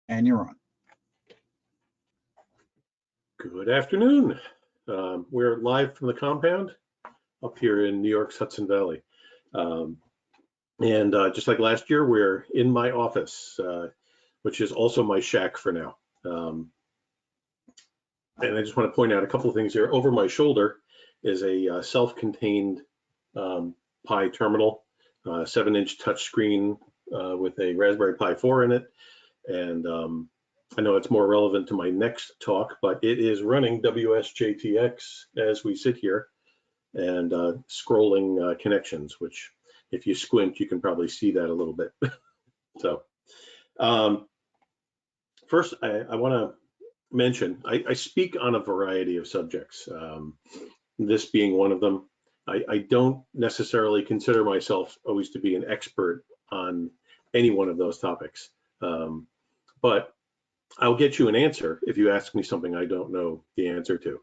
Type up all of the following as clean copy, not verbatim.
And you're on. Good afternoon. We're live from the compound up here in New York's Hudson Valley. Just like last year, we're in my office, which is also my shack for now. And I just want to point out a couple of things here. Over my shoulder is a self-contained Pi terminal, 7-inch touchscreen with a Raspberry Pi 4 in it. And I know it's more relevant to my next talk, but it is running WSJT-X as we sit here and scrolling connections, which if you squint, you can probably see that a little bit. So first, I want to mention, I speak on a variety of subjects, this being one of them. I don't necessarily consider myself always to be an expert on any one of those topics. But I'll get you an answer if you ask me something I don't know the answer to.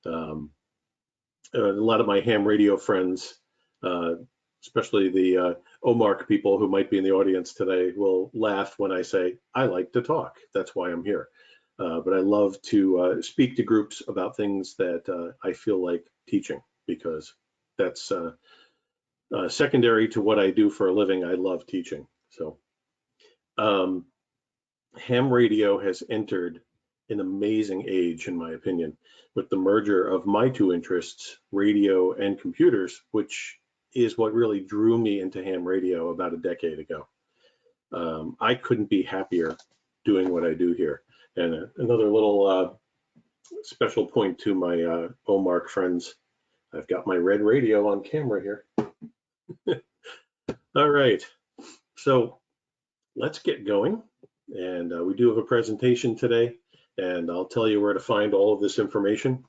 A lot of my ham radio friends, especially the OMARC people who might be in the audience today, will laugh when I say, I like to talk. That's why I'm here. But I love to speak to groups about things that I feel like teaching, because that's secondary to what I do for a living. I love teaching. So ham radio has entered an amazing age, in my opinion, with the merger of my two interests, radio and computers, which is what really drew me into ham radio about a decade ago. I couldn't be happier doing what I do here. And another little special point to my OMARC friends, I've got my red radio on camera here. All right, so let's get going. And we do have a presentation today, and I'll tell you where to find all of this information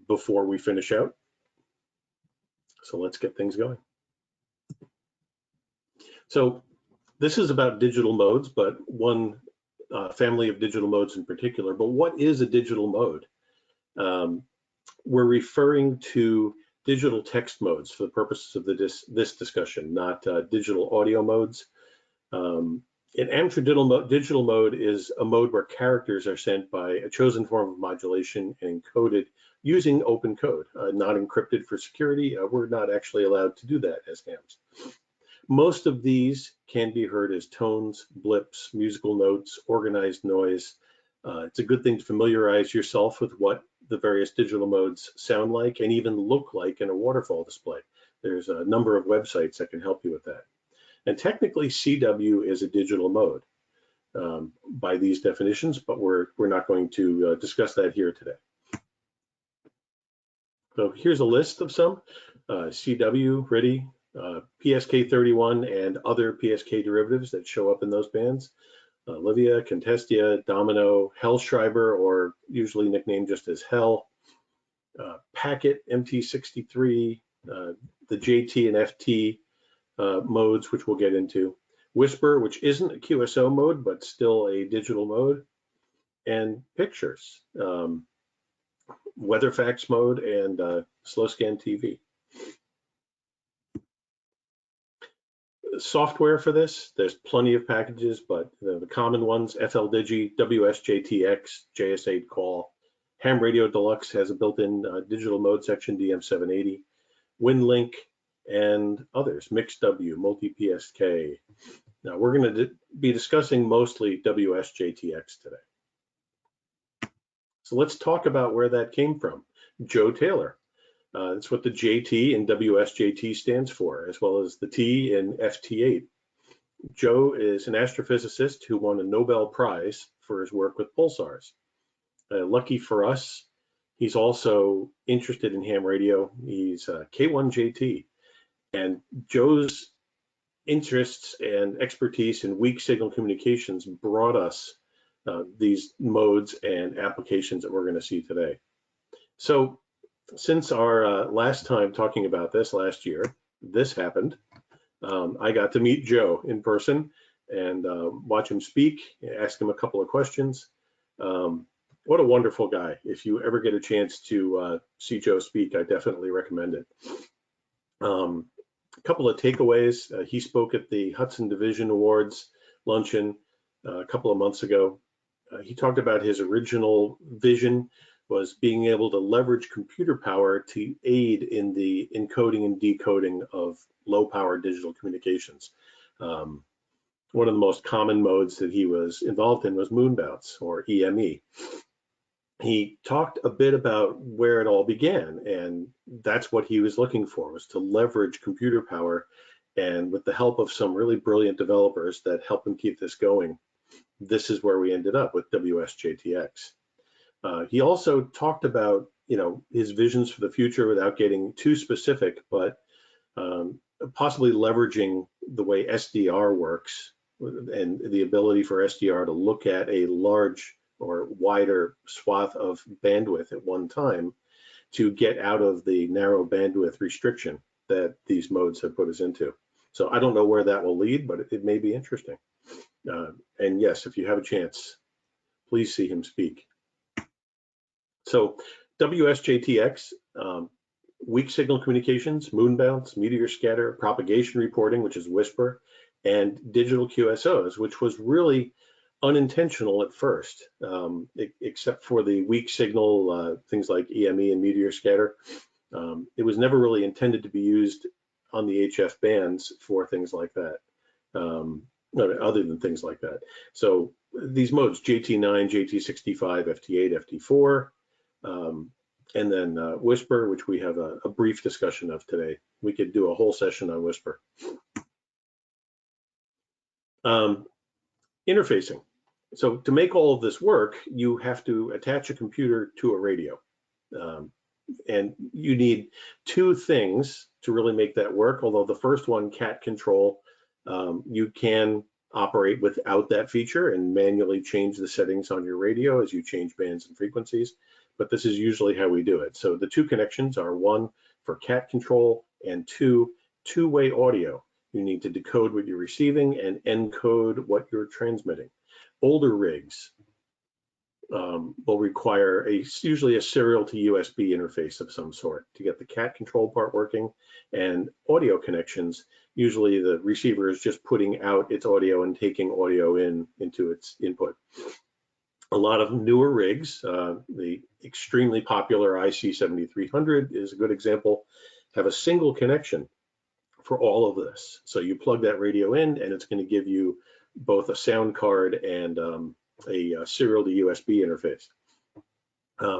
before we finish out. So let's get things going. So this is about digital modes, but one family of digital modes in particular. But what is a digital mode? We're referring to digital text modes for the purposes of this discussion, not digital audio modes. An amateur digital mode is a mode where characters are sent by a chosen form of modulation and encoded using open code, not encrypted for security. We're not actually allowed to do that as hams. Most of these can be heard as tones, blips, musical notes, organized noise. It's a good thing to familiarize yourself with what the various digital modes sound like and even look like in a waterfall display. There's a number of websites that can help you with that. And technically, CW is a digital mode by these definitions, but we're not going to discuss that here today. So here's a list of some: CW, RTTY, PSK31, and other PSK derivatives that show up in those bands. Livia, Contestia, Domino, Hellschreiber, or usually nicknamed just as Hell, Packet, MT63, the JT and FT modes, which we'll get into, Whisper, which isn't a QSO mode, but still a digital mode, and Pictures, WeatherFax mode, and Slow Scan TV. Software for this, there's plenty of packages, but the common ones: FLDigi, WSJT-X, JS8 Call, Ham Radio Deluxe has a built-in digital mode section, DM780, WinLink, and others, MixW, Multi-PSK. Now we're going to be discussing mostly WSJT-X today. So let's talk about where that came from. Joe Taylor. That's what the JT in WSJT stands for, as well as the T in FT8. Joe is an astrophysicist who won a Nobel Prize for his work with pulsars. Lucky for us, he's also interested in ham radio. He's K1JT. And Joe's interests and expertise in weak signal communications brought us these modes and applications that we're going to see today. So since our last time talking about this last year, this happened. I got to meet Joe in person and watch him speak, ask him a couple of questions. What a wonderful guy. If you ever get a chance to see Joe speak, I definitely recommend it. A couple of takeaways. He spoke at the Hudson Division Awards luncheon. a couple of months ago. He talked about his original vision was being able to leverage computer power to aid in the encoding and decoding of low power digital communications. One of the most common modes that he was involved in was moon bounce, or EME. He talked a bit about where it all began, and that's what he was looking for, was to leverage computer power, and with the help of some really brilliant developers that helped him keep this going, this is where we ended up with WSJT-X. He also talked about, his visions for the future without getting too specific, but possibly leveraging the way SDR works and the ability for SDR to look at a large or wider swath of bandwidth at one time to get out of the narrow bandwidth restriction that these modes have put us into. So I don't know where that will lead, but it may be interesting. And yes, if you have a chance, please see him speak. So WSJT-X, weak signal communications, moon bounce, meteor scatter, propagation reporting, which is WSPR, and digital QSOs, which was really unintentional at first, except for the weak signal, things like EME and meteor scatter. It was never really intended to be used on the HF bands for things like that, other than things like that. So these modes, JT9, JT65, FT8, FT4, and then WSPR, which we have a brief discussion of today. We could do a whole session on WSPR. Interfacing. So to make all of this work, you have to attach a computer to a radio. And you need two things to really make that work, although the first one, cat control, you can operate without that feature and manually change the settings on your radio as you change bands and frequencies. But this is usually how we do it. So the two connections are, one, for cat control, and two-way audio. You need to decode what you're receiving and encode what you're transmitting. Older rigs will require usually a serial to USB interface of some sort to get the cat control part working, and audio connections. Usually the receiver is just putting out its audio and taking audio into its input. A lot of newer rigs, the extremely popular IC7300 is a good example, have a single connection for all of this. So you plug that radio in and it's going to give you both a sound card and a serial to USB interface.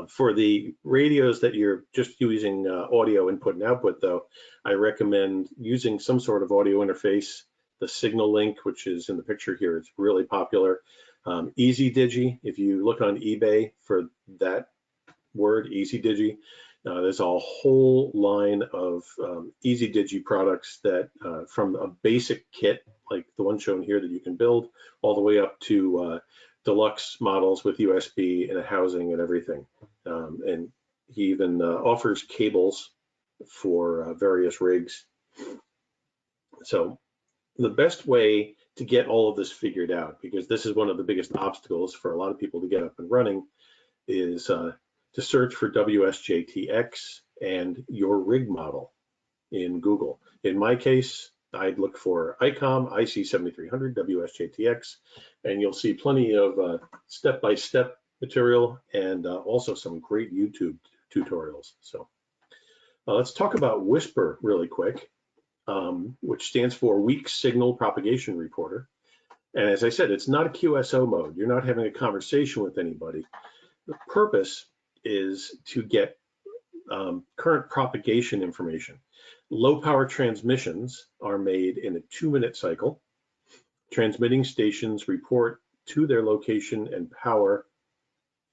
For the radios that you're just using audio input and output, though, I recommend using some sort of audio interface. The Signal Link, which is in the picture here, it's really popular. EasyDigi, if you look on eBay for that word, EasyDigi, there's a whole line of EasyDigi products that from a basic kit, like the one shown here that you can build, all the way up to deluxe models with USB and a housing and everything. And he even offers cables for various rigs. So the best way to get all of this figured out, because this is one of the biggest obstacles for a lot of people to get up and running, is to search for WSJT-X and your rig model in Google. In my case, I'd look for ICOM, IC7300, WSJT-X, and you'll see plenty of step-by-step material and also some great YouTube tutorials. So let's talk about WSPR really quick, which stands for Weak Signal Propagation Reporter. And as I said, it's not a QSO mode. You're not having a conversation with anybody. The purpose is to get current propagation information. Low power transmissions are made in a 2-minute cycle. Transmitting stations report to their location and power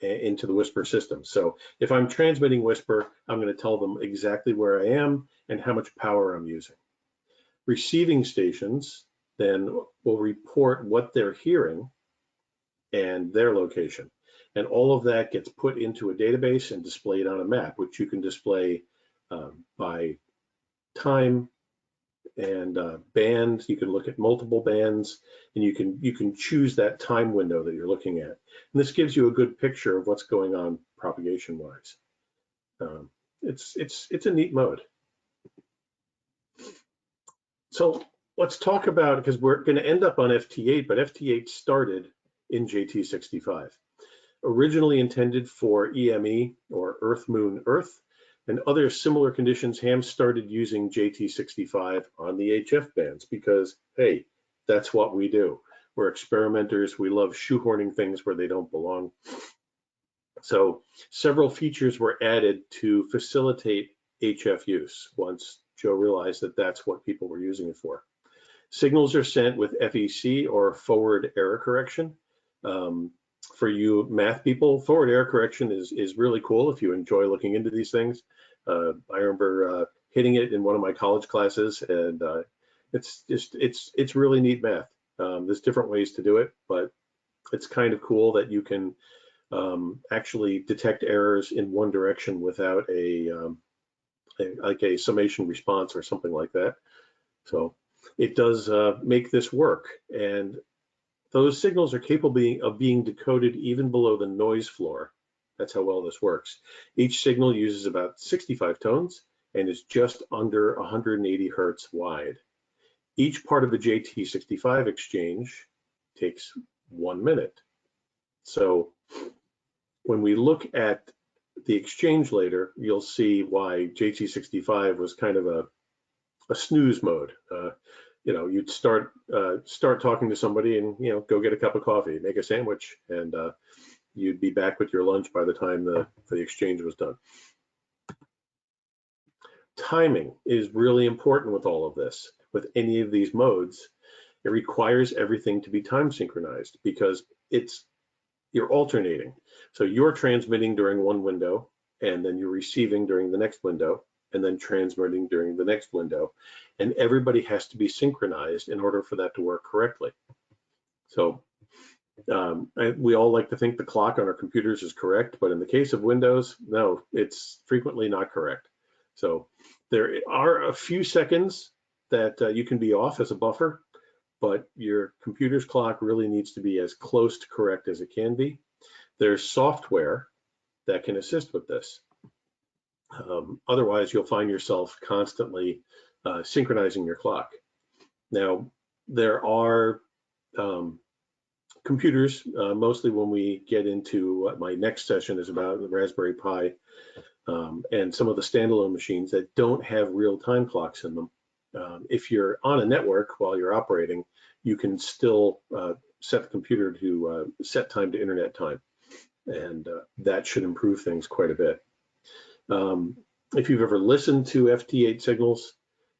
into the WSPR system. So if I'm transmitting WSPR, I'm going to tell them exactly where I am and how much power I'm using. Receiving stations then will report what they're hearing and their location. And all of that gets put into a database and displayed on a map, which you can display by time and bands. You can look at multiple bands, and you can choose that time window that you're looking at. And this gives you a good picture of what's going on propagation-wise. It's a neat mode. So let's talk about, because we're going to end up on FT8, but FT8 started in JT65. Originally intended for EME, or Earth, Moon, Earth, and other similar conditions, hams started using JT65 on the HF bands because, hey, that's what we do. We're experimenters. We love shoehorning things where they don't belong. So several features were added to facilitate HF use once Joe realized that that's what people were using it for. Signals are sent with FEC, or forward error correction. For you math people, forward error correction is really cool if you enjoy looking into these things. I remember hitting it in one of my college classes, and it's really neat math. There's different ways to do it, but it's kind of cool that you can actually detect errors in one direction without like a summation response or something like that. So it does make this work, and those signals are capable of being decoded even below the noise floor. That's how well this works. Each signal uses about 65 tones and is just under 180 hertz wide. Each part of the JT65 exchange takes 1 minute. So when we look at the exchange later, you'll see why JT65 was kind of a snooze mode. You'd start talking to somebody and, go get a cup of coffee, make a sandwich, and you'd be back with your lunch by the time the exchange was done. Timing is really important with all of this. With any of these modes, it requires everything to be time synchronized because you're alternating. So you're transmitting during one window, and then you're receiving during the next window, and then transmitting during the next window. And everybody has to be synchronized in order for that to work correctly. So we all like to think the clock on our computers is correct, but in the case of Windows, no, it's frequently not correct. So there are a few seconds that you can be off as a buffer, but your computer's clock really needs to be as close to correct as it can be. There's software that can assist with this. Otherwise, you'll find yourself constantly synchronizing your clock. Now, there are computers, mostly when we get into what my next session is about, the Raspberry Pi, and some of the standalone machines that don't have real-time clocks in them. If you're on a network while you're operating, you can still set the computer to set time to internet time, and that should improve things quite a bit. If you've ever listened to FT8 signals,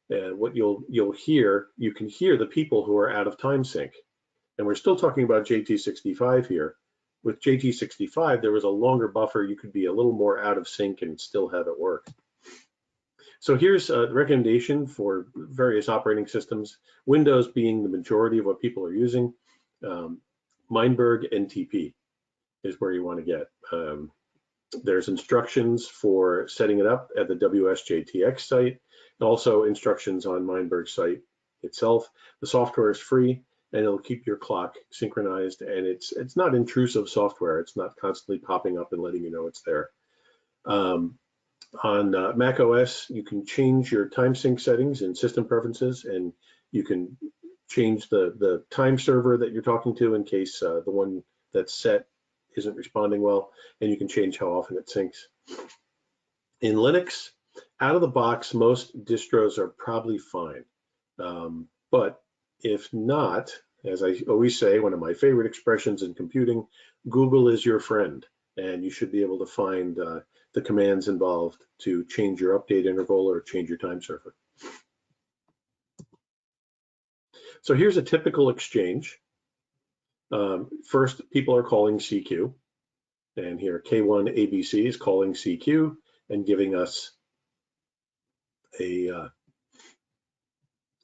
what you'll hear, you can hear the people who are out of time sync. And we're still talking about JT65 here. With JT65, there was a longer buffer. You could be a little more out of sync and still have it work. So here's a recommendation for various operating systems, Windows being the majority of what people are using. Meinberg NTP is where you want to get. There's instructions for setting it up at the WSJT-X site, and also instructions on Meinberg's site itself. The software is free, and it'll keep your clock synchronized, and it's not intrusive software. It's not constantly popping up and letting you know it's there. On Mac OS, you can change your time sync settings in system preferences, and you can change the time server that you're talking to in case the one that's set isn't responding well, and you can change how often it syncs. In Linux, out of the box, most distros are probably fine. But if not, as I always say, one of my favorite expressions in computing, Google is your friend, and you should be able to find the commands involved to change your update interval or change your time server. So here's a typical exchange. First, people are calling CQ, and here K1 ABC is calling CQ and giving us a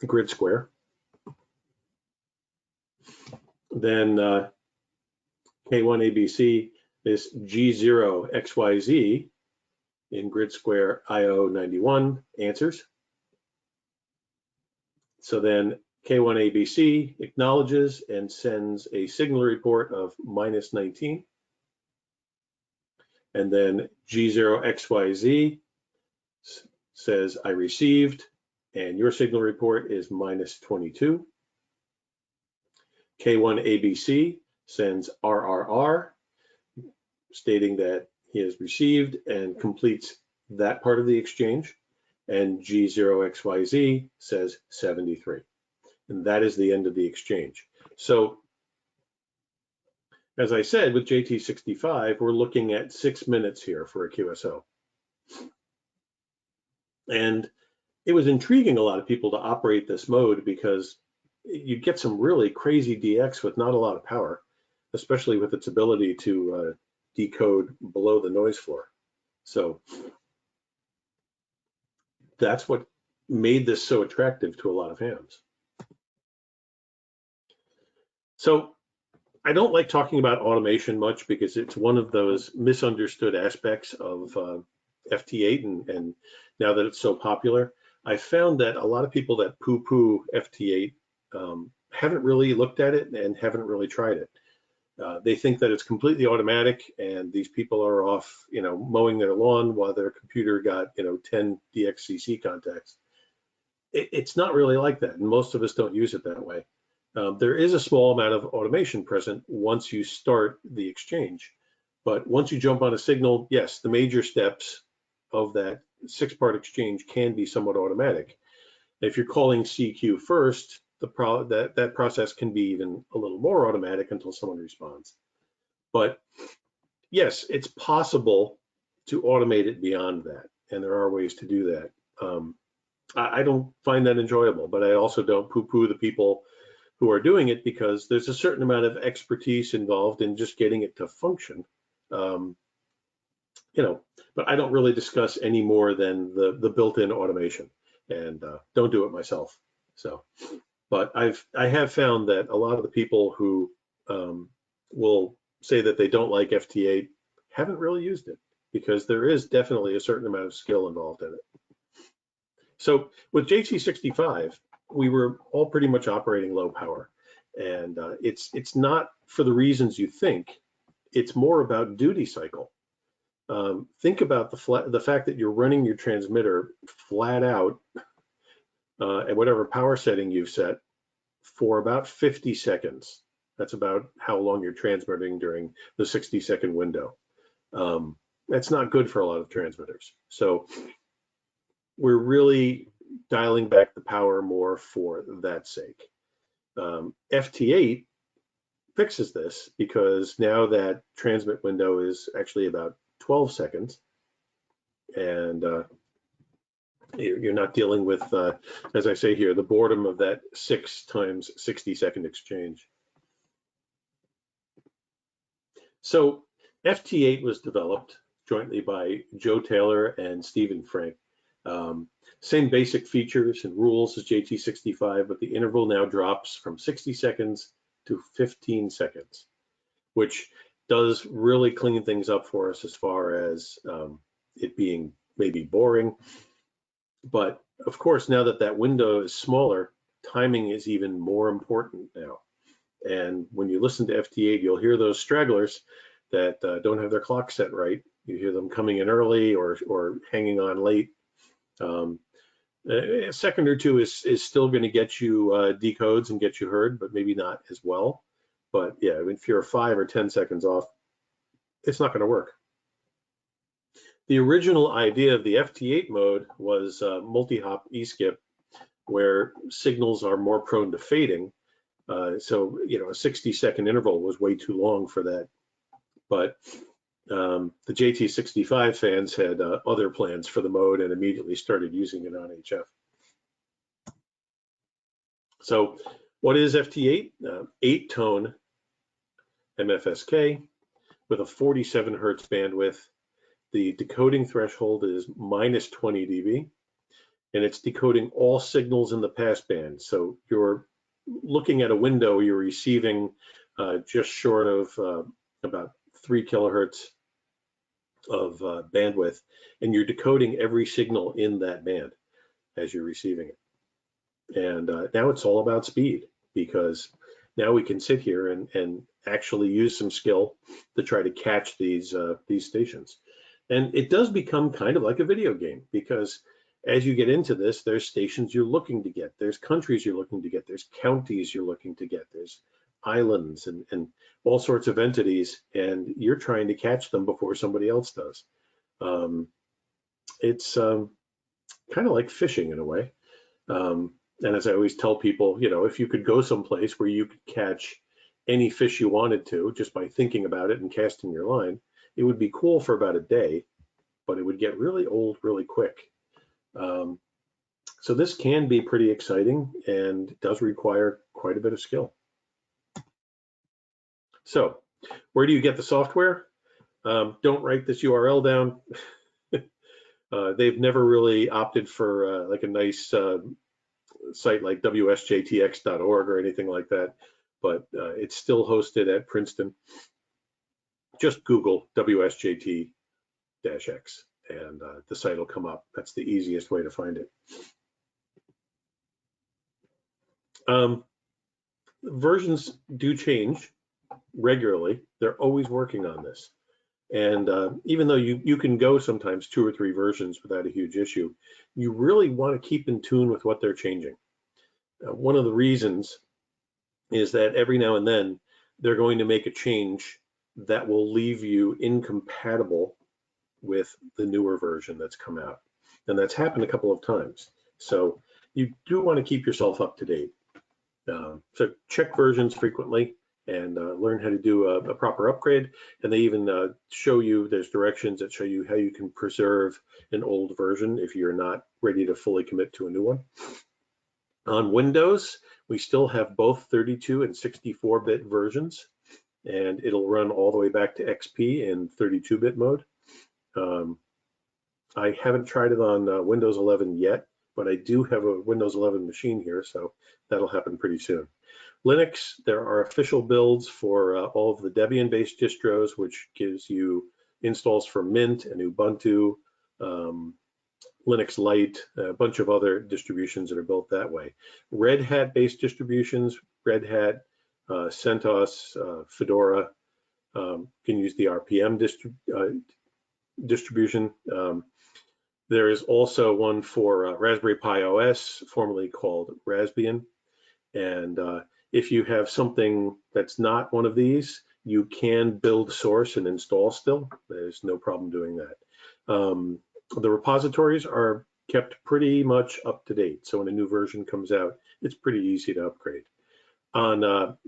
grid square. Then K1 ABC is G0 XYZ in grid square IO91 answers. So then K1 ABC acknowledges and sends a signal report of -19. And then G0 XYZ says, I received, and your signal report is -22. K1 ABC sends RRR, stating that he has received and completes that part of the exchange, and G0XYZ says 73. And that is the end of the exchange. So as I said, with JT65, we're looking at 6 minutes here for a QSO. And it was intriguing a lot of people to operate this mode because you get some really crazy DX with not a lot of power, especially with its ability to decode below the noise floor. So that's what made this so attractive to a lot of hams. So I don't like talking about automation much because it's one of those misunderstood aspects of FT8, and now that it's so popular, I found that a lot of people that poo-poo FT8 haven't really looked at it and haven't really tried it. They think that it's completely automatic and these people are off, mowing their lawn while their computer got, 10 DXCC contacts. It's not really like that, and most of us don't use it that way. There is a small amount of automation present once you start the exchange, but once you jump on a signal, yes, the major steps of that 6-part exchange can be somewhat automatic. If you're calling CQ first, that process can be even a little more automatic until someone responds. But yes, it's possible to automate it beyond that, and there are ways to do that. I don't find that enjoyable, but I also don't poo-poo the people who are doing it because there's a certain amount of expertise involved in just getting it to function. But I don't really discuss any more than the built-in automation, and don't do it myself. So, but I have found that a lot of the people who will say that they don't like FT8 haven't really used it because there is definitely a certain amount of skill involved in it. So with JT65, we were all pretty much operating low power, and it's not for the reasons you think. It's more about duty cycle. Think about the fact that you're running your transmitter flat out at whatever power setting you've set for about 50 seconds. That's about how long you're transmitting during the 60-second window. That's not good for a lot of transmitters. So we're really dialing back the power more for that sake. FT8 fixes this because now that transmit window is actually about 12 seconds, and you're not dealing with, as I say here, the boredom of that 6 times 60-second exchange. So FT8 was developed jointly by Joe Taylor and Stephen Frank. Same basic features and rules as JT65, but the interval now drops from 60 seconds to 15 seconds, which does really clean things up for us as far as it being maybe boring. But of course, now that that window is smaller, timing is even more important now. And when you listen to FT8, you'll hear those stragglers that don't have their clock set right. You hear them coming in early or hanging on late. A second or two is still going to get you decodes and get you heard, but maybe not as well. But yeah, I mean, if you're 5 or 10 seconds off, it's not going to work. The original idea of the FT8 mode was multi-hop E-skip, where signals are more prone to fading. So, a 60-second interval was way too long for that. But the JT65 fans had other plans for the mode and immediately started using it on HF. So what is FT8? 8-tone MFSK with a 47 hertz bandwidth. The decoding threshold is -20 dB, and it's decoding all signals in the passband. So you're looking at a window, you're receiving just short of about 3 kilohertz of bandwidth, and you're decoding every signal in that band as you're receiving it. And now it's all about speed, because now we can sit here and actually use some skill to try to catch these stations. And it does become kind of like a video game, because as you get into this, there's stations you're looking to get, there's countries you're looking to get, there's counties you're looking to get, there's islands and all sorts of entities, and you're trying to catch them before somebody else does. It's kind of like fishing in a way. And as I always tell people, you know, if you could go someplace where you could catch any fish you wanted to just by thinking about it and casting your line, it would be cool for about a day, but it would get really old really quick. So this can be pretty exciting and does require quite a bit of skill. So where do you get the software? Don't write this URL down. They've never really opted for like a nice site like WSJT-X.org or anything like that, but it's still hosted at Princeton. Just Google WSJT-X and the site will come up. That's the easiest way to find it. Versions do change regularly. They're always working on this. And even though you can go sometimes 2 or 3 versions without a huge issue, you really want to keep in tune with what they're changing. One of the reasons is that every now and then they're going to make a change that will leave you incompatible with the newer version that's come out. And that's happened a couple of times. So you do want to keep yourself up to date. So check versions frequently and learn how to do a proper upgrade. And they even show you, there's directions that show you how you can preserve an old version if you're not ready to fully commit to a new one. On Windows, we still have both 32 and 64-bit versions, and it'll run all the way back to XP in 32-bit mode. I haven't tried it on Windows 11 yet, but I do have a Windows 11 machine here, so that'll happen pretty soon. Linux, there are official builds for all of the Debian-based distros, which gives you installs for Mint and Ubuntu, Linux Lite, a bunch of other distributions that are built that way. Red Hat-based distributions, Red Hat, CentOS, Fedora, can use the RPM distribution. There is also one for Raspberry Pi OS, formerly called Raspbian. And if you have something that's not one of these, you can build source and install still. There's no problem doing that. The repositories are kept pretty much up to date. So when a new version comes out, it's pretty easy to upgrade. On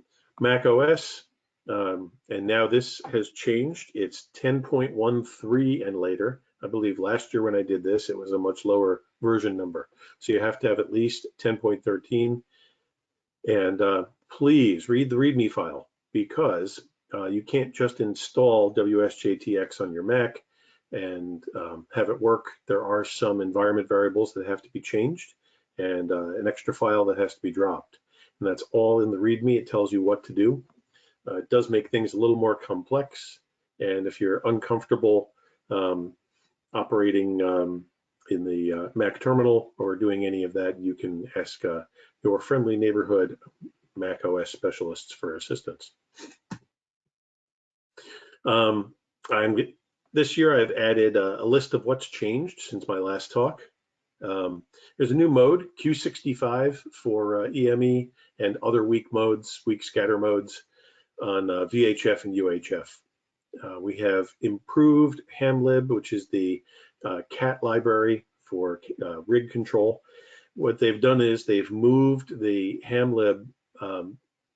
Mac OS, and now this has changed. It's 10.13 and later. I believe last year when I did this, it was a much lower version number. So you have to have at least 10.13. And please read the README file, because you can't just install WSJT-X on your Mac and have it work. There are some environment variables that have to be changed and an extra file that has to be dropped. And that's all in the README. It tells you what to do. It does make things a little more complex. And if you're uncomfortable operating in the Mac terminal or doing any of that, you can ask your friendly neighborhood Mac OS specialists for assistance. This year I've added a list of what's changed since my last talk. There's a new mode, Q65, for EME and other weak modes, weak scatter modes on VHF and UHF. We have improved hamlib, which is the cat library for rig control. What they've done is they've moved the hamlib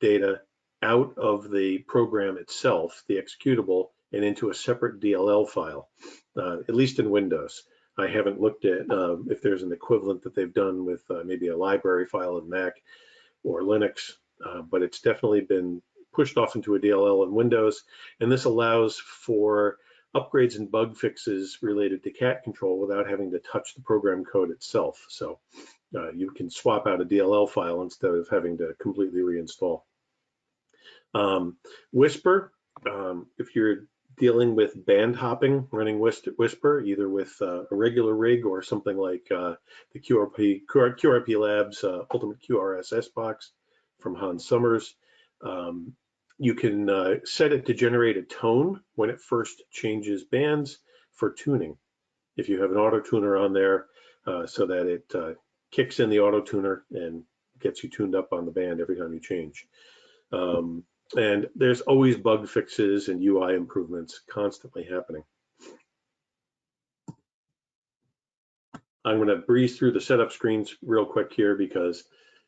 data out of the program itself, the executable, and into a separate DLL file, at least in Windows. I haven't looked at if there's an equivalent that they've done with maybe a library file in Mac or Linux, but it's definitely been pushed off into a DLL in Windows. And this allows for upgrades and bug fixes related to cat control without having to touch the program code itself. So you can swap out a DLL file instead of having to completely reinstall. Whisper, if you're dealing with band hopping, running Whisper, either with a regular rig or something like the QRP Labs Ultimate QRSS box from Hans Summers, you can set it to generate a tone when it first changes bands for tuning. If you have an auto tuner on there, so that it kicks in the auto tuner and gets you tuned up on the band every time you change. And there's always bug fixes and UI improvements constantly happening. I'm going to breeze through the setup screens real quick here because,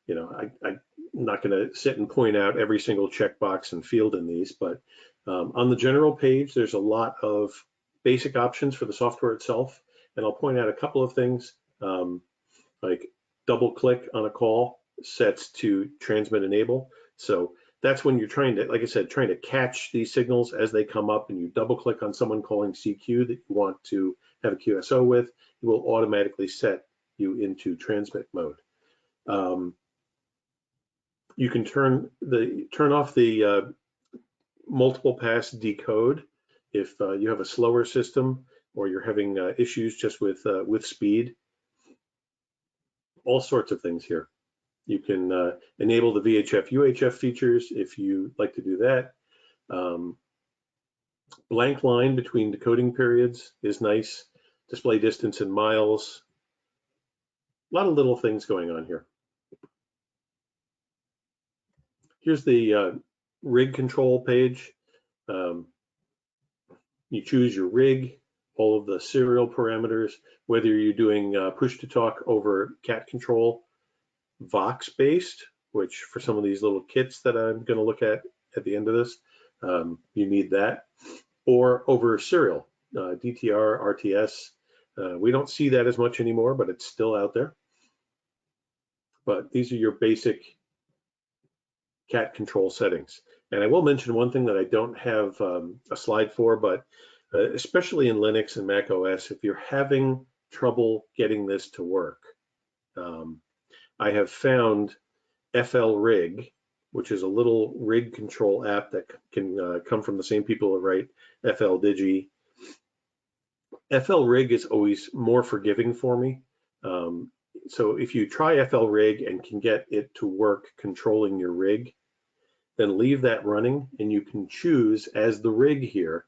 I'm not going to sit and point out every single checkbox and field in these, but on the general page, there's a lot of basic options for the software itself. And I'll point out a couple of things, like double click on a call sets to transmit enable. So that's when you're trying to, like I said, trying to catch these signals as they come up, and you double click on someone calling CQ that you want to have a QSO with, it will automatically set you into transmit mode. You can turn off the multiple pass decode if you have a slower system or you're having issues just with speed. All sorts of things here. You can enable the VHF UHF features if you like to do that. Blank line between decoding periods is nice. Display distance in miles. A lot of little things going on here. Here's the rig control page. You choose your rig, all of the serial parameters, whether you're doing push to talk over cat control, Vox based, which for some of these little kits that I'm going to look at the end of this, you need that, or over serial, DTR, RTS. We don't see that as much anymore, but it's still out there. But these are your basic cat control settings. And I will mention one thing that I don't have a slide for, but especially in Linux and Mac OS, if you're having trouble getting this to work, I have found FLRig, which is a little rig control app that can come from the same people that write FLDigi. FLRig is always more forgiving for me. So if you try FLRig and can get it to work controlling your rig, then leave that running and you can choose as the rig here,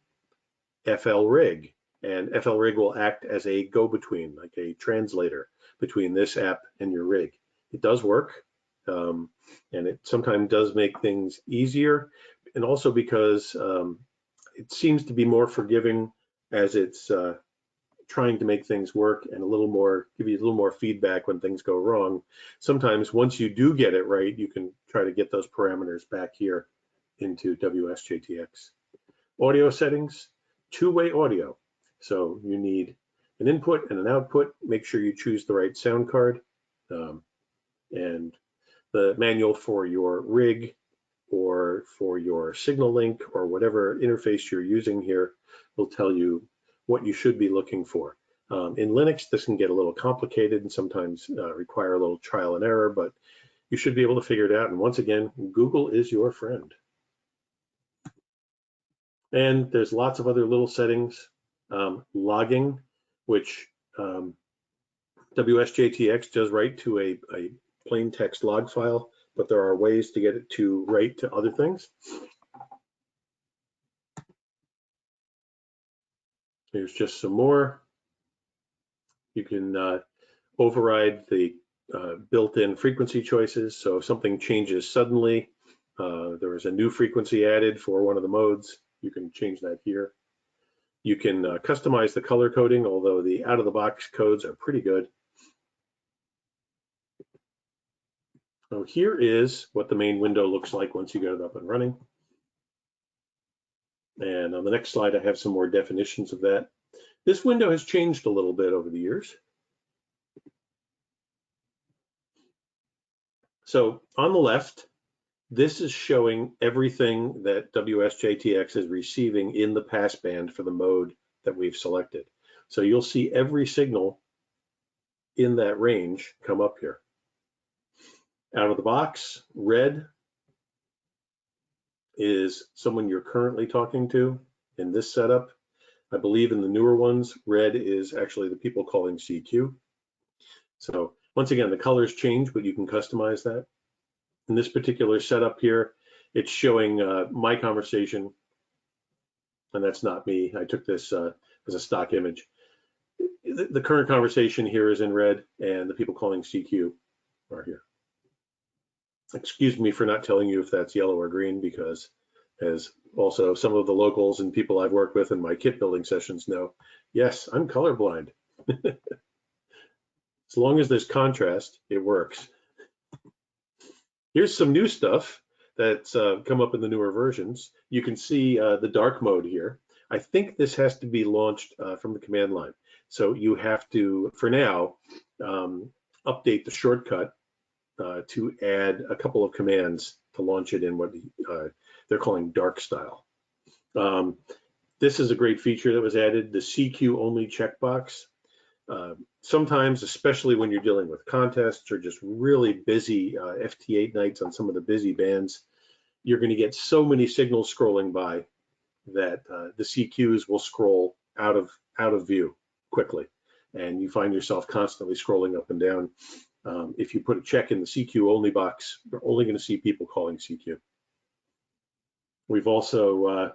FLRig, and FLRig will act as a go-between, like a translator between this app and your rig. It does work, and it sometimes does make things easier, and also because it seems to be more forgiving as it's trying to make things work and give you a little more feedback when things go wrong. Sometimes once you do get it right, you can try to get those parameters back here into WSJT-X. Audio settings, two-way audio. So you need an input and an output. Make sure you choose the right sound card. And the manual for your rig or for your signal link or whatever interface you're using here will tell you what you should be looking for. In Linux, this can get a little complicated and sometimes require a little trial and error, but you should be able to figure it out. And once again, Google is your friend. And there's lots of other little settings. Logging, which WSJT-X does write to a plain text log file, but there are ways to get it to write to other things. Here's just some more. You can override the built-in frequency choices. So if something changes suddenly, there is a new frequency added for one of the modes, you can change that here. You can customize the color coding, although the out-of-the-box codes are pretty good. So here is what the main window looks like once you get it up and running. And on the next slide, I have some more definitions of that. This window has changed a little bit over the years. So on the left, this is showing everything that WSJT-X is receiving in the passband for the mode that we've selected. So you'll see every signal in that range come up here. Out of the box, red is someone you're currently talking to in this setup. I believe in the newer ones, red is actually the people calling CQ. So once again, the colors change, but you can customize that. In this particular setup here, it's showing my conversation, and that's not me. I took this as a stock image. The current conversation here is in red, and the people calling CQ are here. Excuse me for not telling you if that's yellow or green, because As also some of the locals and people I've worked with in my kit building sessions know, yes, I'm colorblind. As long as there's contrast, it works. Here's some new stuff that's come up in the newer versions. You can see the dark mode here. I think this has to be launched from the command line. So you have to, for now, update the shortcut to add a couple of commands to launch it in what they're calling dark style. This is a great feature that was added, the CQ only checkbox. Sometimes, especially when you're dealing with contests or just really busy FT8 nights on some of the busy bands, you're going to get so many signals scrolling by that the CQs will scroll out of view quickly, and you find yourself constantly scrolling up and down. If you put a check in the CQ only box, you're only going to see people calling CQ. We've also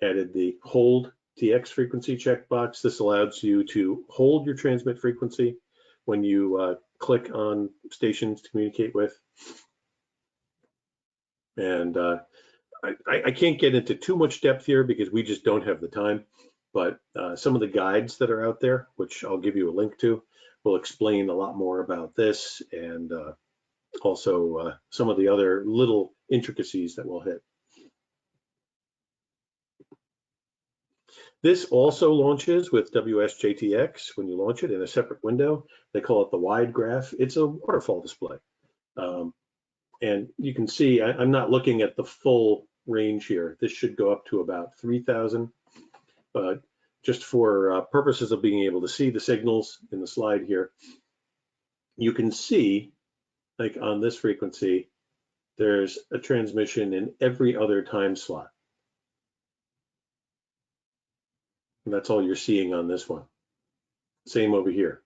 added the hold TX frequency checkbox. This allows you to hold your transmit frequency when you click on stations to communicate with. And I can't get into too much depth here because we just don't have the time, but some of the guides that are out there, which I'll give you a link to, will explain a lot more about this, and also some of the other little intricacies that we'll hit. This also launches with WSJT-X when you launch it in a separate window. They call it the wide graph. It's a waterfall display. And you can see, I'm not looking at the full range here. This should go up to about 3,000, but just for purposes of being able to see the signals in the slide here, you can see, like on this frequency, there's a transmission in every other time slot. And that's all you're seeing on this one. Same over here.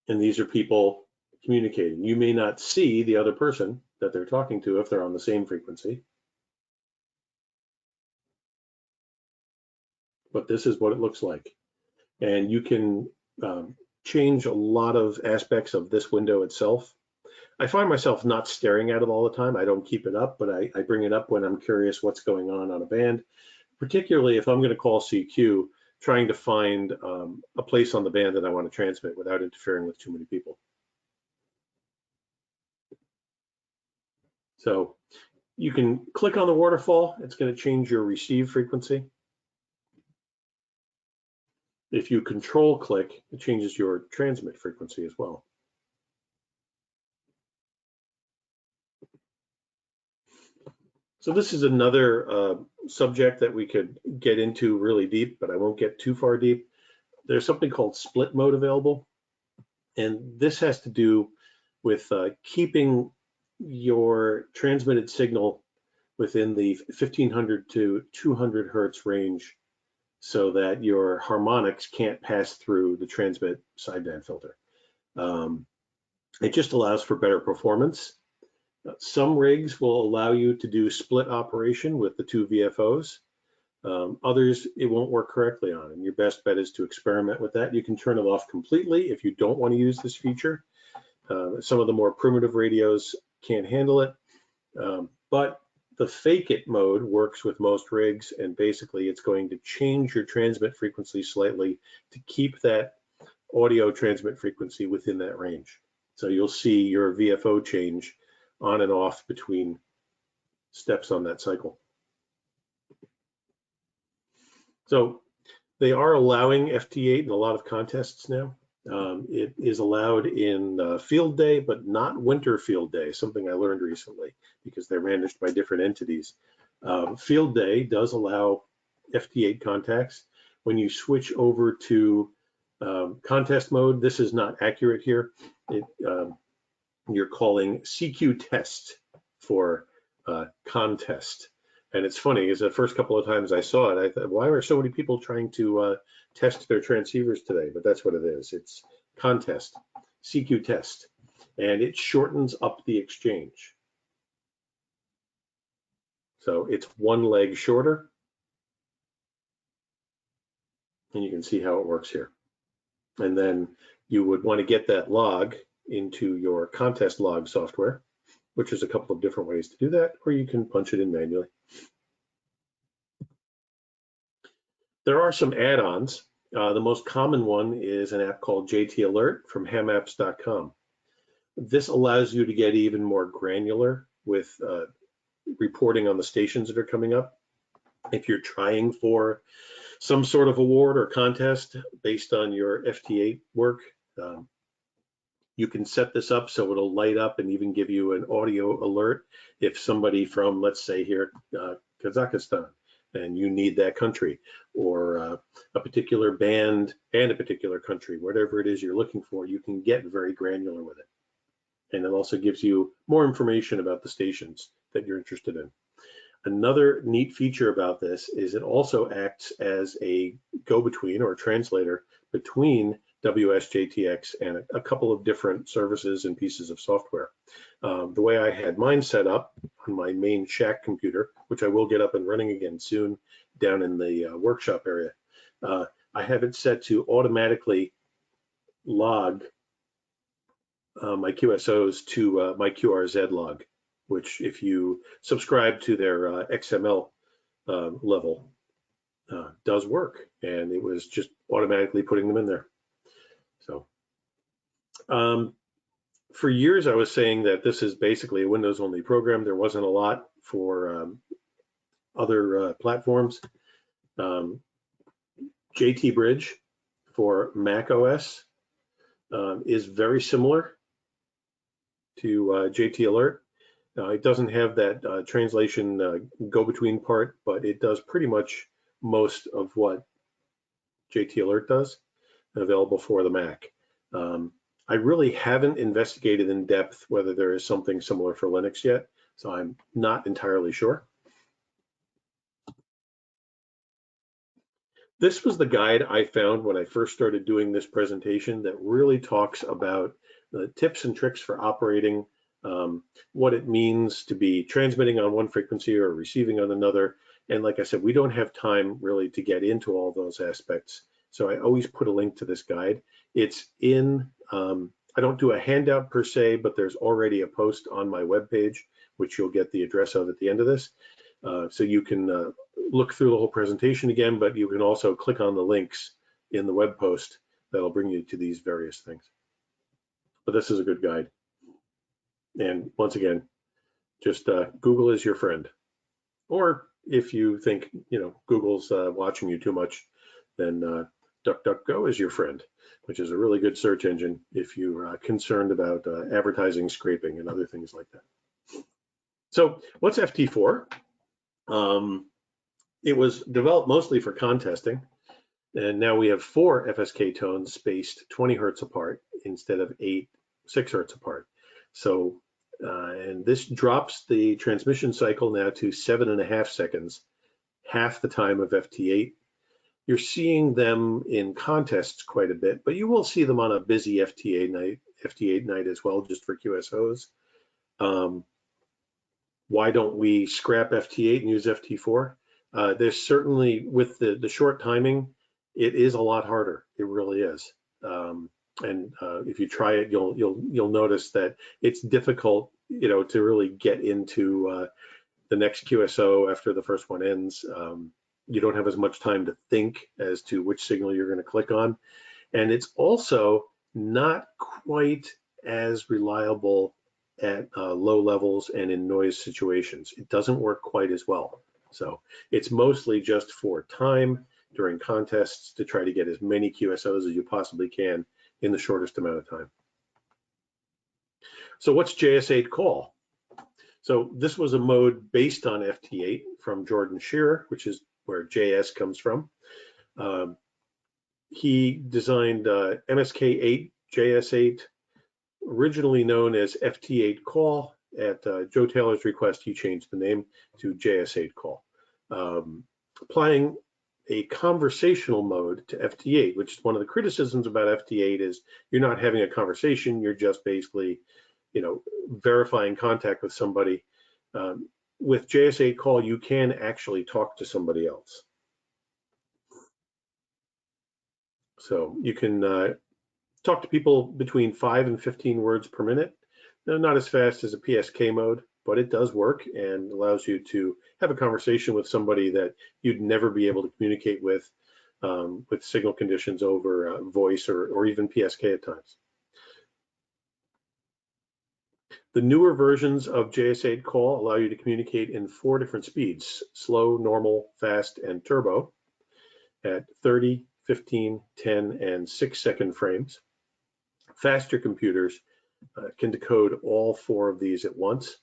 And these are people communicating. You may not see the other person that they're talking to if they're on the same frequency. But this is what it looks like. And you can change a lot of aspects of this window itself. I find myself not staring at it all the time. I don't keep it up, but I bring it up when I'm curious what's going on a band, particularly if I'm going to call CQ, trying to find a place on the band that I want to transmit without interfering with too many people. So you can click on the waterfall. It's going to change your receive frequency. If you control click, it changes your transmit frequency as well. So this is another subject that we could get into really deep, but I won't get too far deep. There's something called split mode available, and this has to do with keeping your transmitted signal within the 1500 to 200 hertz range so that your harmonics can't pass through the transmit sideband filter. It just allows for better performance. Some rigs will allow you to do split operation with the two VFOs. Others, it won't work correctly on, and your best bet is to experiment with that. You can turn it off completely if you don't want to use this feature. Some of the more primitive radios can't handle it, but the fake it mode works with most rigs, and basically it's going to change your transmit frequency slightly to keep that audio transmit frequency within that range. So you'll see your VFO change on and off between steps on that cycle. So they are allowing FT8 in a lot of contests now. It is allowed in field day, but not winter field day, something I learned recently because they're managed by different entities. Field day does allow FT8 contacts. When you switch over to contest mode, this is not accurate here. You're calling CQ test for contest. And it's funny, because the first couple of times I saw it, I thought, why are so many people trying to test their transceivers today? But that's what it is. It's contest, CQ test, and it shortens up the exchange. So it's one leg shorter, and you can see how it works here. And then you would want to get that log into your contest log software. which is a couple of different ways to do that, or you can punch it in manually. There are some add-ons. The most common one is an app called JT Alert from hamapps.com. This allows you to get even more granular with reporting on the stations that are coming up. If you're trying for some sort of award or contest based on your FT8 work, you can set this up so it'll light up and even give you an audio alert if somebody from, let's say here, Kazakhstan, and you need that country, or a particular band and a particular country, whatever it is you're looking for, you can get very granular with it. And it also gives you more information about the stations that you're interested in. Another neat feature about this is it also acts as a go-between or a translator between WSJT-X and a couple of different services and pieces of software. The way I had mine set up on my main shack computer, which I will get up and running again soon down in the workshop area, I have it set to automatically log my QSOs to my QRZ log, which if you subscribe to their XML level does work, and it was just automatically putting them in there. So for years I was saying that this is basically a Windows only program. There wasn't a lot for other platforms. JT Bridge for Mac OS is very similar to JT Alert. It doesn't have that translation go-between part, but it does pretty much most of what JT Alert does, available for the Mac. I really haven't investigated in depth whether there is something similar for Linux yet, so I'm not entirely sure. This was the guide I found when I first started doing this presentation that really talks about the tips and tricks for operating, what it means to be transmitting on one frequency or receiving on another. And like I said, we don't have time really to get into all those aspects. So I always put a link to this guide. It's in, I don't do a handout per se, but there's already a post on my webpage, which you'll get the address of at the end of this. So you can look through the whole presentation again, but you can also click on the links in the web post that'll bring you to these various things. But this is a good guide. And once again, just Google is your friend. Or if you think, Google's watching you too much, then DuckDuckGo is your friend, which is a really good search engine if you're concerned about advertising scraping and other things like that. So what's FT4? It was developed mostly for contesting, and now we have 4 FSK tones spaced 20 hertz apart instead of 6 hertz apart. So, and this drops the transmission cycle now to 7.5 seconds, half the time of FT8. You're seeing them in contests quite a bit, but you will see them on a busy FT8 night as well, just for QSOs. Why don't we scrap FT8 and use FT4? There's certainly, with the short timing, it is a lot harder. It really is. And if you try it, you'll notice that it's difficult, to really get into the next QSO after the first one ends. You don't have as much time to think as to which signal you're going to click on. And it's also not quite as reliable at low levels and in noise situations. It doesn't work quite as well. So it's mostly just for time during contests to try to get as many QSOs as you possibly can in the shortest amount of time. So what's JS8 call? So this was a mode based on FT8 from Jordan Shearer, which is where JS comes from. He designed MSK8, JS8, originally known as FT8 call. At Joe Taylor's request, he changed the name to JS8 call, applying a conversational mode to FT8, which is one of the criticisms about FT8 is you're not having a conversation, you're just basically, verifying contact with somebody. With JS8 call, you can actually talk to somebody else. So you can talk to people between 5 and 15 words per minute. not as fast as a PSK mode, but it does work and allows you to have a conversation with somebody that you'd never be able to communicate with signal conditions over voice or even PSK at times. The newer versions of JS8 call allow you to communicate in 4 different speeds: slow, normal, fast, and turbo at 30, 15, 10, and 6-second frames. Faster computers can decode all 4 of these at once.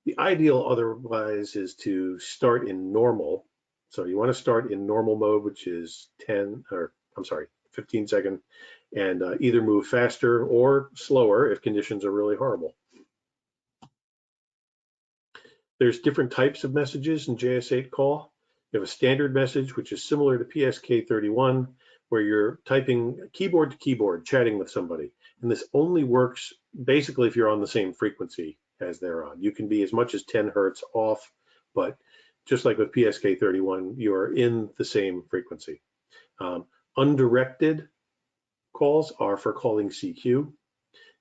The ideal otherwise is to start in normal. So you want to start in normal mode, which is 15 second, and either move faster or slower if conditions are really horrible. There's different types of messages in JS8 call. You have a standard message, which is similar to PSK31, where you're typing keyboard to keyboard, chatting with somebody. And this only works basically if you're on the same frequency as they're on. You can be as much as 10 hertz off, but just like with PSK31, you're in the same frequency. Undirected calls are for calling CQ,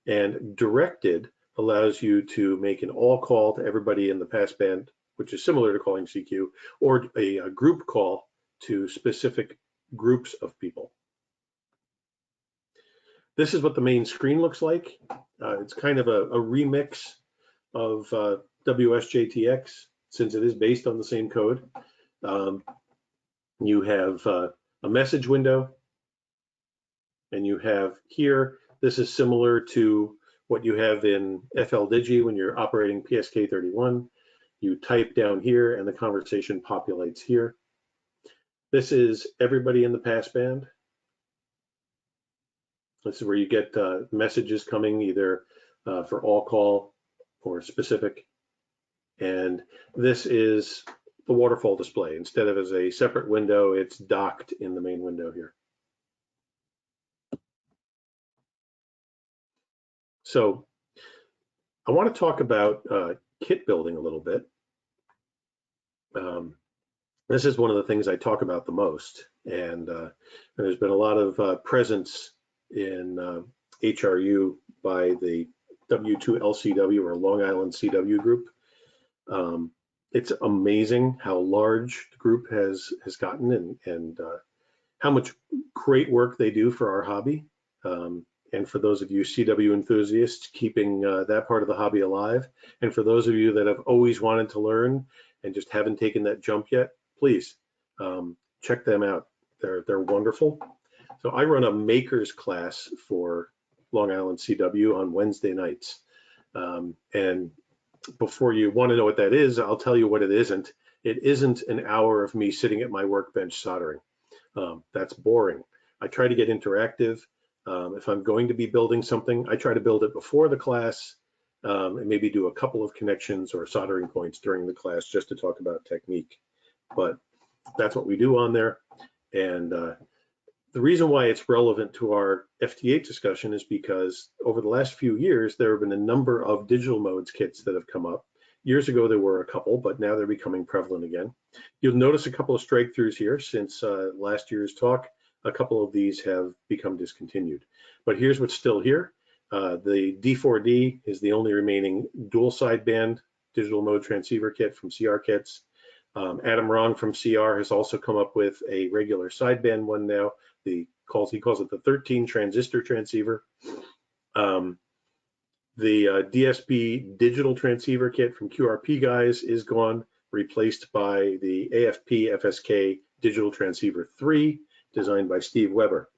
and directed allows you to make an all call to everybody in the passband, which is similar to calling CQ, or a group call to specific groups of people. This is what the main screen looks like. It's kind of a remix of WSJT-X, since it is based on the same code. You have a message window, and you have here, this is similar to what you have in FLDigi when you're operating PSK31. You type down here and the conversation populates here. This is everybody in the passband. This is where you get messages coming either for all call or specific. And this is the waterfall display. Instead of as a separate window, it's docked in the main window here. So I want to talk about kit building a little bit. This is one of the things I talk about the most, and there's been a lot of presence in HRU by the W2LCW or Long Island CW group. It's amazing how large the group has gotten and how much great work they do for our hobby. And for those of you CW enthusiasts, keeping that part of the hobby alive. And for those of you that have always wanted to learn and just haven't taken that jump yet, please check them out. They're wonderful. So I run a makers class for Long Island CW on Wednesday nights. And before you want to know what that is, I'll tell you what it isn't. It isn't an hour of me sitting at my workbench soldering. That's boring. I try to get interactive. If I'm going to be building something, I try to build it before the class and maybe do a couple of connections or soldering points during the class just to talk about technique. But that's what we do on there. And the reason why it's relevant to our FT8 discussion is because over the last few years, there have been a number of digital modes kits that have come up. Years ago, there were a couple, but now they're becoming prevalent again. You'll notice a couple of strike throughs here since last year's talk. A couple of these have become discontinued, but here's what's still here. The D4D is the only remaining dual sideband digital mode transceiver kit from CR Kits. Adam Rong from CR has also come up with a regular sideband one now. He calls it the 13 transistor transceiver. The DSP digital transceiver kit from QRP guys is gone, replaced by the AFP FSK digital transceiver 3, designed by Steve Weber.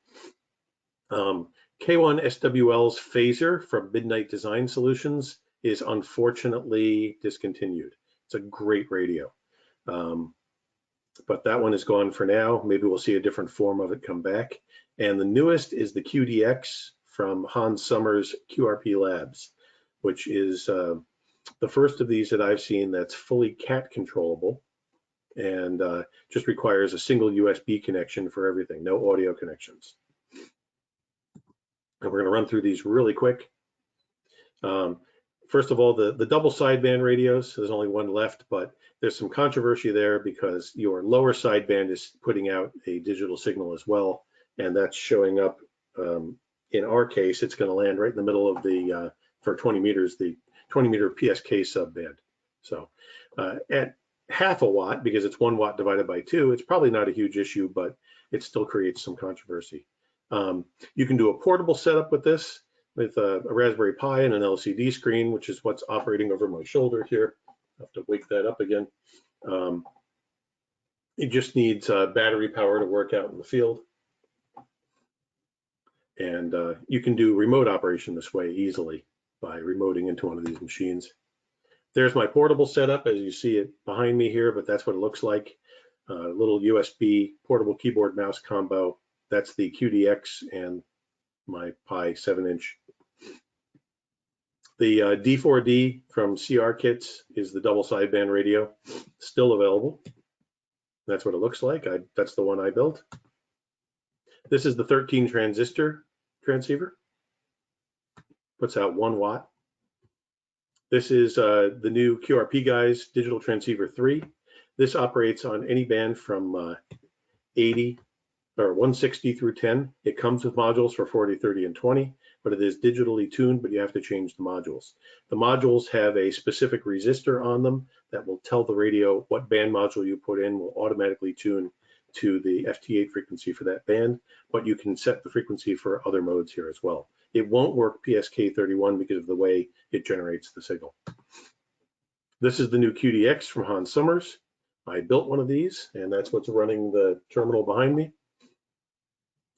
K1 SWL's phaser from Midnight Design Solutions is unfortunately discontinued. It's a great radio. But that one is gone for now. Maybe we'll see a different form of it come back. And the newest is the QDX from Hans Sommer's QRP Labs, which is the first of these that I've seen that's fully CAT controllable and just requires a single USB connection for everything, no audio connections. And we're going to run through these really quick. First of all, the double sideband radios, there's only one left, but there's some controversy there because your lower sideband is putting out a digital signal as well, and that's showing up. In our case, it's going to land right in the middle of the for 20 meters, the 20 meter PSK subband. So at half a watt, because it's 1 watt divided by 2, it's probably not a huge issue, but it still creates some controversy. You can do a portable setup with this, with a Raspberry Pi and an LCD screen, which is what's operating over my shoulder here. I have to wake that up again. It just needs battery power to work out in the field. And you can do remote operation this way easily by remoting into one of these machines. There's my portable setup, as you see it behind me here, but that's what it looks like. Little USB portable keyboard mouse combo. That's the QDX and my Pi 7-inch. The D4D from CR Kits is the double sideband radio, still available. That's what it looks like. That's the one I built. This is the 13 transistor transceiver. Puts out 1 watt. This is the new QRP Guys digital transceiver 3. This operates on any band from 80 or 160 through 10. It comes with modules for 40, 30, and 20, but it is digitally tuned, but you have to change the modules. The modules have a specific resistor on them that will tell the radio what band module you put in, will automatically tune to the FT8 frequency for that band, but you can set the frequency for other modes here as well. It won't work PSK31 because of the way it generates the signal. This is the new QDX from Hans Summers. I built one of these, and that's what's running the terminal behind me.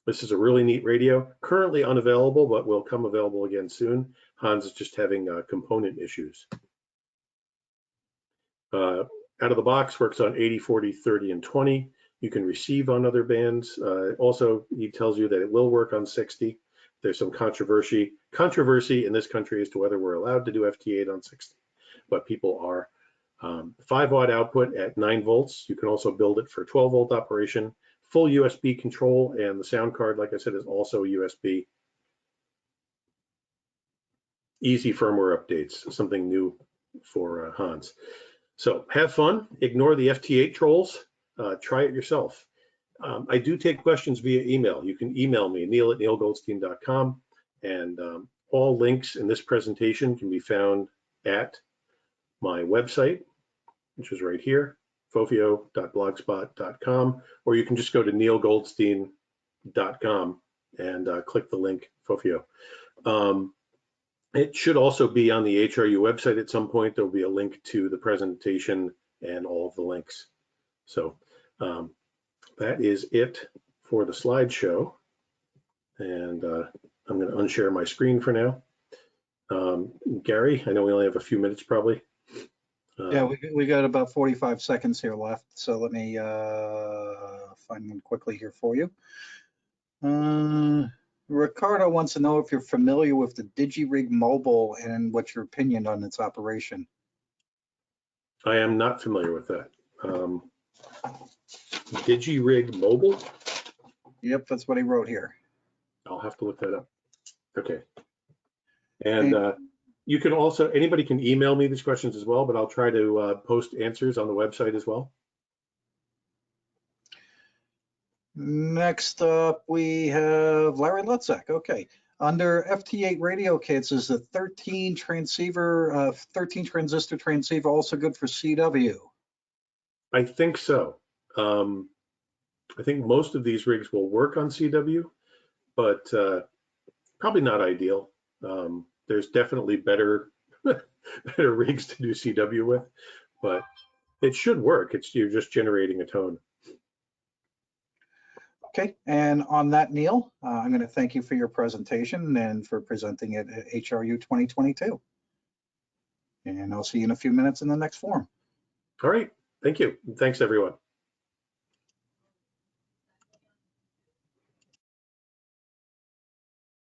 This is a really neat radio, currently unavailable, but will come available again soon. Hans is just having component issues. Out of the box, works on 80, 40, 30, and 20. You can receive on other bands. Also, he tells you that it will work on 60. There's some controversy in this country as to whether we're allowed to do FT8 on 60, but people are. 5 watt output at 9 volts. You can also build it for 12 volt operation. Full USB control, and the sound card, like I said, is also USB. Easy firmware updates, something new for Hans. So have fun, ignore the FT8 trolls, try it yourself. I do take questions via email. You can email me, neil@neilgoldstein.com, and all links in this presentation can be found at my website, which is right here, fofio.blogspot.com, or you can just go to neilgoldstein.com and click the link Fofio. It should also be on the HRU website at some point. There'll be a link to the presentation and all of the links. So that is it for the slideshow. And I'm going to unshare my screen for now. Gary, I know we only have a few minutes probably. Yeah, we got about 45 seconds here left, so let me find one quickly here for you. Ricardo wants to know if you're familiar with the DigiRig Mobile and what's your opinion on its operation. I am not familiar with that. DigiRig Mobile? Yep, that's what he wrote here. I'll have to look that up. Okay. And you can also, anybody can email me these questions as well, but I'll try to post answers on the website as well. Next up, we have Larry Lutzak. Okay. Under FT8 radio kits, is the 13 transistor transceiver also good for CW? I think so. I think most of these rigs will work on CW, but probably not ideal. There's definitely better rigs to do CW with, but it should work. You're just generating a tone. Okay, and on that, Neil, I'm going to thank you for your presentation and for presenting it at HRU 2022. And I'll see you in a few minutes in the next forum. All right, thank you. Thanks, everyone.